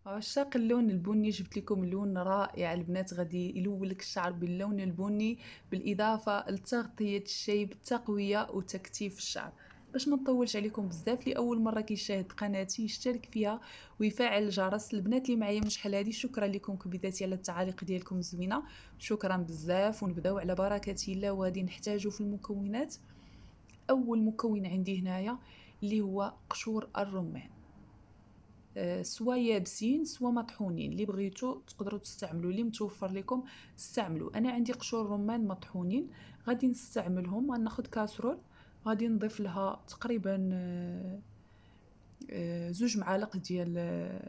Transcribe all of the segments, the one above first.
عشاق اللون البني جبت لكم لون رائع البنات، غادي يلولك الشعر باللون البني بالاضافه لتغطيه الشيب، تقويه وتكثيف الشعر. باش ما نطولش عليكم بزاف، لاول مره كيشاهد قناتي يشترك فيها ويفعل الجرس. البنات اللي معايا من شحال هادي شكرا لكم كبداية على التعاليق ديالكم الزوينه، شكرا بزاف. ونبداو على بركه الله. وغادي نحتاجو في المكونات، اول مكون عندي هنايا اللي هو قشور الرمان، سوا يابسين سوا مطحونين، اللي بغيتو تقدروا تستعملوا، اللي متوفر لكم استعملوا. انا عندي قشور رمان مطحونين غادي نستعملهم. غناخذ كاسرول، غادي نضيف لها تقريبا 2 معالق ديال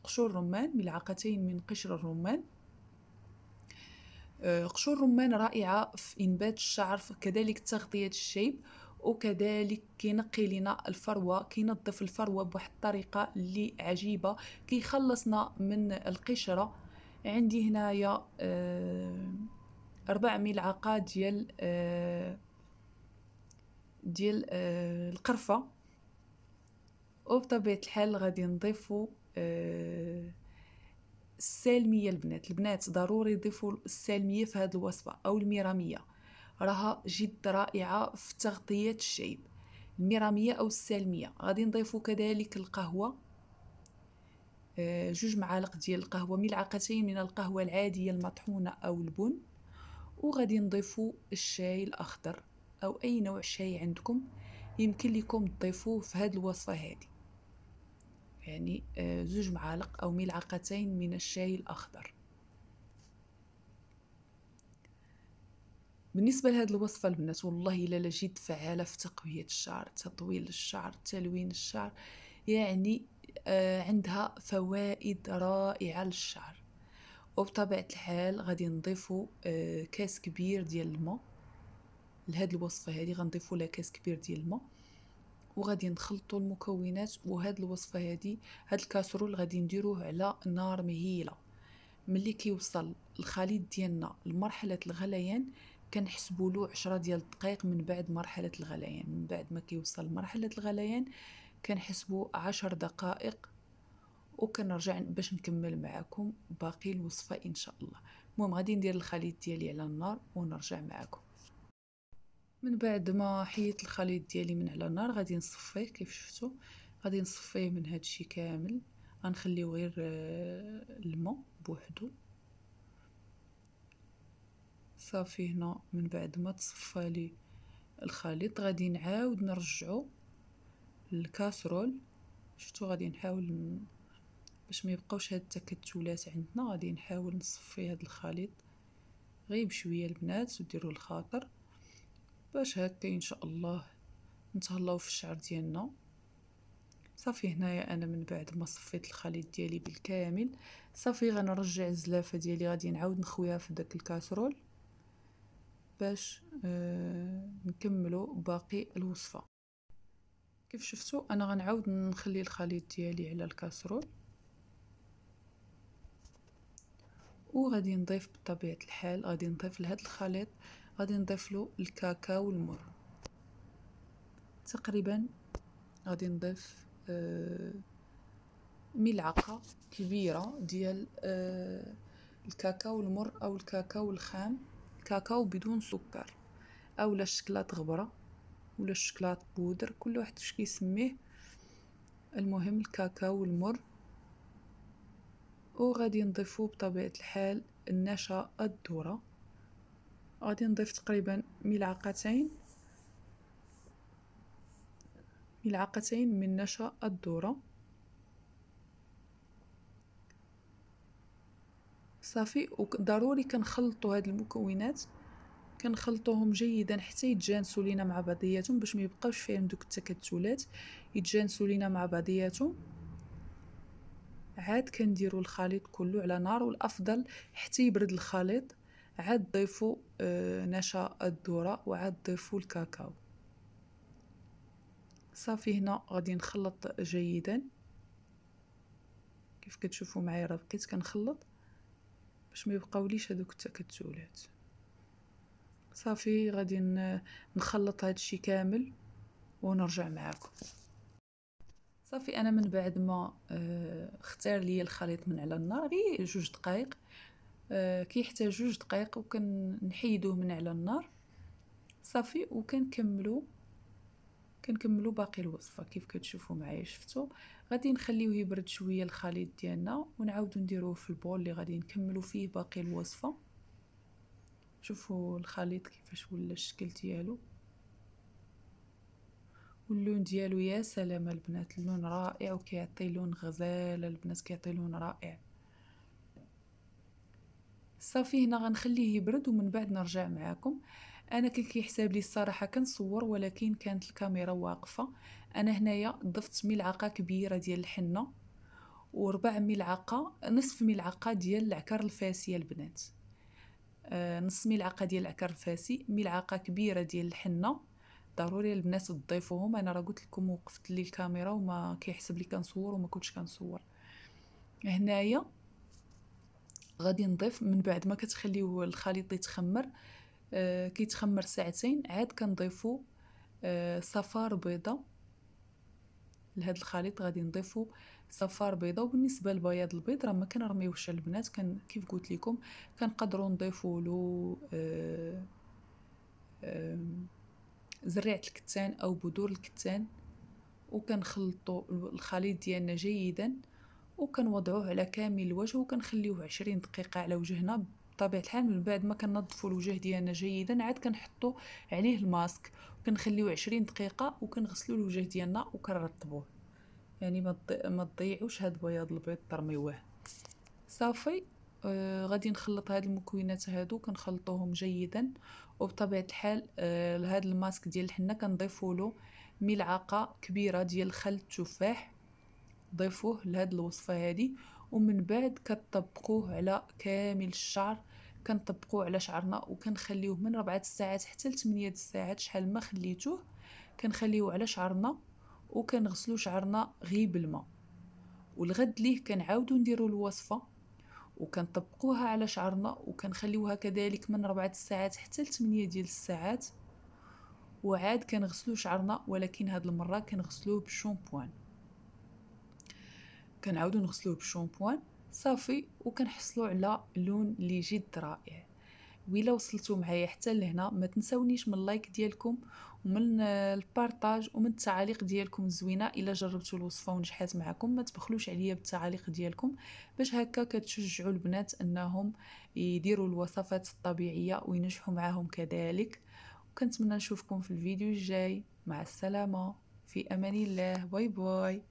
قشور رمان، ملعقتين من قشر الرمان. قشور الرمان رائعة في إنبات الشعر، كذلك تغطية الشيب، وكذلك كينقي لنا الفروة، كينظف الفروة بواحد الطريقة اللي عجيبة، كيخلصنا من القشرة. عندي هنايا 4 ملعقة ديال القرفة. وبطبيعة الحال غادي نضيفو السالميه. البنات ضروري يضيفوا السالميه في هذه الوصفه، او الميراميه، راها جد رائعه في تغطيه الشيب. الميراميه او السالميه. غادي نضيفوا كذلك القهوه، 2 معالق ديال القهوه، ملعقتين من القهوه العاديه المطحونه او البن. وغادي نضيفوا الشاي الاخضر او اي نوع شاي عندكم يمكن لكم تضيفوه في هذه الوصفه هذه، يعني 2 معالق أو ملعقتين من الشاي الأخضر. بالنسبة لهذه الوصفة البنات، والله إلا جد فعالة في تقوية الشعر، تطويل الشعر، تلوين الشعر، يعني عندها فوائد رائعة للشعر. وبطبيعة الحال غادي نضيفو كاس كبير ديال الماء لهاد الوصفة هذه، غنضيفو لها كاس كبير ديال الماء، وغادي نخلطوا المكونات. وهاد الوصفه هادي، هاد الكاسرول غادي نديروه على نار مهيله. ملي كيوصل الخليط ديالنا لمرحله الغليان كنحسبوا له 10 ديال الدقائق. من بعد مرحله الغليان، من بعد ما كيوصل مرحله الغليان كنحسبوا 10 دقائق، وكنرجع باش نكمل معكم باقي الوصفه ان شاء الله. المهم غادي ندير الخليط ديالي على النار ونرجع معكم. من بعد ما حيت الخليط ديالي من على النار غادي نصفيه. كيف شفتوا غادي نصفيه من هادشي كامل، غنخليو غير الماء بوحدو صافي. هنا من بعد ما تصفى لي الخليط غادي نعاود نرجعو للكاسرول. شفتوا غادي نحاول باش ما يبقاوش هاد التكتلات عندنا، غادي نحاول نصفي هاد الخليط غير بشويه البنات، وديروا الخاطر باش هكا ان شاء الله نتهلاو في الشعر ديالنا. صافي هنايا انا من بعد ما صفيت الخليط ديالي بالكامل صافي غنرجع الزلافه ديالي، غادي نعاود نخويها في داك الكاسرول باش نكملوا باقي الوصفه. كيف شفتوا انا غنعاود نخلي الخليط ديالي على الكاسرول، وغادي نضيف بطبيعه الحال غادي نضيف لهذا الخليط غادي نضيف له الكاكاو المر. تقريبا غادي نضيف ملعقة كبيرة ديال الكاكاو المر أو الكاكاو الخام، كاكاو بدون سكر، أو الشكلاط غبرة ولا الشكلاط بودر، كل واحد اش كيسميه. المهم الكاكاو المر. وغادي نضيفو بطبيعة الحال النشا الذرة، غادي نضيف تقريبا ملعقتين من نشا الذرة صافي. وضروري كنخلطوا هاد المكونات، كنخلطوهم جيدا حتى يتجانسوا لينا مع بعضياتهم باش ما يبقاوش فيهم دوك التكتلات، يتجانسوا لينا مع بعضياتهم. عاد كنديروا الخليط كله على نار، والافضل حتى يبرد الخليط عاد ضيفوا نشا الذرة وعاد ضيفوا الكاكاو. صافي هنا غادي نخلط جيدا. كيف كتشوفوا معايا راه بقيت كنخلط باش ما يبقاوليش هذوك التكتلات. صافي غادي نخلط هادشي كامل ونرجع معاكم. صافي انا من بعد ما اختار لي الخليط من على النار غير 2 دقائق، كيحتاج 2 دقائق وكنحيدوه من على النار صافي. كنكملوا باقي الوصفه كيف كتشوفوا معايا. شفتوا غادي نخليوه يبرد شويه الخليط ديالنا ونعاودو نديروه في البول اللي غادي نكملوا فيه باقي الوصفه. شوفوا الخليط كيفاش ولا الشكل ديالو واللون ديالو، يا سلام البنات، اللون رائع وكيعطي لون غزال البنات، كيعطي لون رائع. صافي هنا غنخليه يبرد ومن بعد نرجع معاكم. انا كان كيحساب لي الصراحه كنصور ولكن كانت الكاميرا واقفه. انا هنايا ضفت ملعقه كبيره ديال الحنه وربع ملعقه، نصف ملعقه ديال العكر الفاسي البنات، نص ملعقه ديال العكر الفاسي، ملعقه كبيره ديال الحنه. ضروري البنات تضيفوهم. انا راه قلت لكم وقفت لي الكاميرا وما كيحسب لي كنصور وما كنتش كنصور. هنايا غادي نضيف من بعد ما كتخليوه الخليط يتخمر، كيتخمر ساعتين عاد كنضيفو صفار بيضه لهاد الخليط. غادي نضيفو صفار بيضه، وبالنسبه لبياض البيض راه ما كنرميوش البنات، كيف قلت لكم كنقدروا نضيفوا له زريعه الكتان او بذور الكتان، وكنخلطوا الخليط ديالنا جيدا وكنوضعوه على كامل الوجه وكنخليوه 20 دقيقه على وجهنا. بطبيعه الحال من بعد ما كننظفوا الوجه ديالنا جيدا عاد كنحطوا عليه الماسك وكنخليوه 20 دقيقه وكنغسلوا الوجه ديالنا وكنرطبوه. يعني ما تضيعوش هاد بياض البيض ترميوه. صافي غادي نخلط هاد المكونات هادو كنخلطوهم جيدا. وبطبيعه الحال لهاد الماسك ديال الحنه كنضيفوا له ملعقه كبيره ديال خل التفاح، ضيفوه لهاد الوصفه هادي. ومن بعد كتطبقوه على كامل الشعر، كنطبقوه على شعرنا وكنخليوه من 4 ساعات حتى ل 8 ساعات شحال ما خليتوه كنخليوه على شعرنا وكنغسلو شعرنا غير بالماء. والغد ليه كنعاودو نديرو الوصفه وكنطبقوها على شعرنا وكنخليوها كذلك من 4 ساعات حتى ل 8 ديال الساعات، وعاد كنغسلو شعرنا ولكن هاد المره كنغسلوه بالشامبوان. كنعاودو نغسلوه بالشامبوان صافي وكنحصلوا على لون اللي جد رائع. وإلا وصلتوا معايا حتى لهنا ما تنساونيش من اللايك ديالكم ومن البارطاج ومن التعاليق ديالكم الزوينه. الا جربتوا الوصفه ونجحات معكم ما تبخلوش عليا بالتعاليق ديالكم باش هكا كتشجعوا البنات انهم يديروا الوصفات الطبيعيه وينجحوا معاهم كذلك. وكنتمنى نشوفكم في الفيديو الجاي. مع السلامه، في امان الله، باي باي.